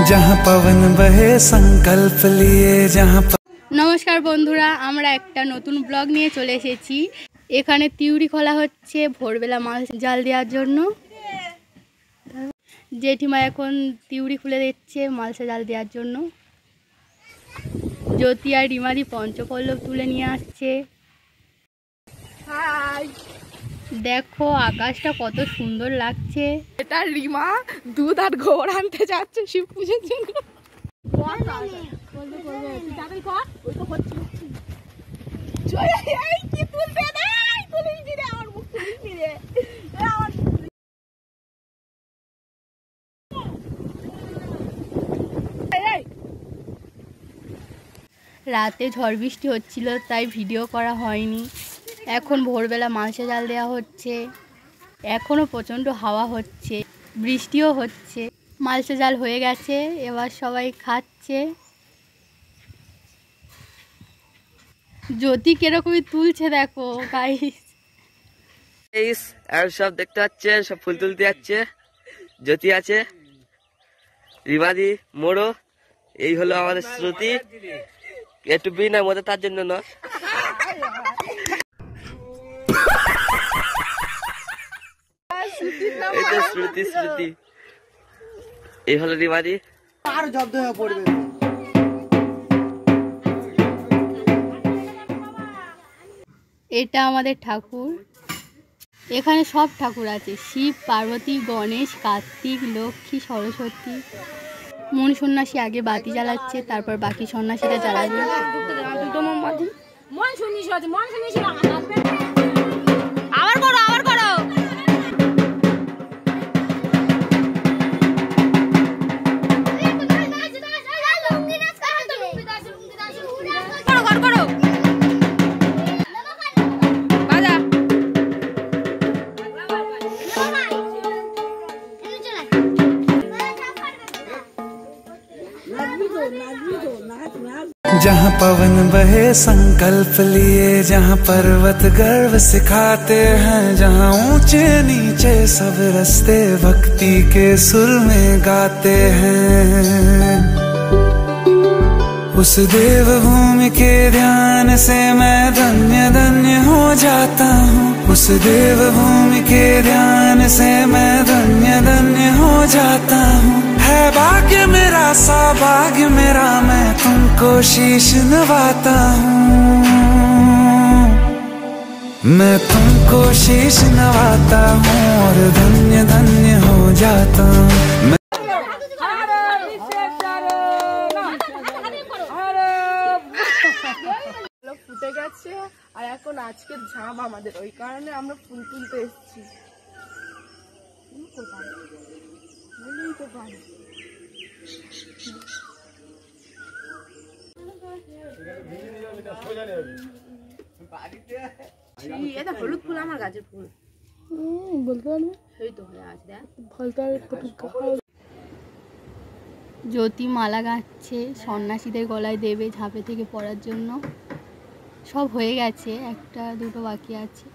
जहाँ पवन बहे संकल्प लिए जहाँ नमस्कार बंधुरा আমরা একটা নতুন ব্লগ নিয়ে চলে এসেছি। এখানে তিউরি খোলা হচ্ছে ভোরবেলা মাছ জাল দেওয়ার জন্য। জেঠিমা এখন তিউরি খুলে দিচ্ছে মাছ জাল দেওয়ার জন্য। জ্যোতি আর রিমাদি পঞ্চপল্লব তুলে নিয়ে আসছে। দেখো আকাশটা কত সুন্দর লাগছে। এটা রিমা দুধ আর গোবর আনতে যাচ্ছে শিব পুজোর জন্য। রাতে ঝড় বৃষ্টি হচ্ছিল তাই ভিডিও করা হয়নি। এখন ভোরবেলা মাংস জাল দেওয়া হচ্ছে। এখনও প্রচণ্ড হাওয়া হচ্ছে, বৃষ্টিও হচ্ছে। মাংস জাল হয়ে গেছে, এবার সবাই খাচ্ছে। জ্যোতি কিরকমই তুলছে দেখো গাইস। আর সব দেখতে পাচ্ছে, সব ফুল তুলতে যাচ্ছে। জ্যোতি আছে, রিমাদি, মোড়ো। এই হলো আমাদের শ্রুতি। একটু বিনা মধ্যে তার জন্য না। এটা শ্রুতি শ্রুতি। এই হলো রিমাদি। আর জব্দ হয়ে পড়বে। এটা আমাদের ঠাকুর। এখানে সব ঠাকুর আছে, শিব, পার্বতী, গণেশ, কার্তিক, লক্ষ্মী, সরস্বতী। মন সন্ন্যাসী আগে বাতি জ্বালাচ্ছে, তারপর বাকি সন্ন্যাসীরা জ্বালাবে। আবার করো, আবার করো। जहाँ पवन बहे संकल्प लिए, जहाँ पर्वत गर्व सिखाते हैं, जहाँ ऊंचे नीचे सब रास्ते भक्ति के सुर में गाते हैं। उस देव भूमि के ध्यान से मैं धन्य धन्य हो जाता हूँ। उस देव भूमि के ध्यान से मैं धन्य धन्य हो जाता हूँ। है भाग्य मेरा, सौभाग्य मेरा, मैं तुमको शीश नवाता हूँ। मैं तुमको शीश नवाता हूँ और धन्य धन्य हो जाता हूँ। ফুটে গেছে আর এখন আজকের ঝাম আমাদের, ওই কারণে আমরা ফুল তুলতে এসেছি। এটা হলুদ ফুল, আমার গাছের ফুল বলতে পারবে। এই তো হয়ে আছে, জ্যোতি মালা গাচ্ছে, সন্ন্যাসীদের গলায় দেবে ঝাঁপে থেকে পড়ার জন্য। সব হয়ে গেছে, একটা দুটো বাকি আছে।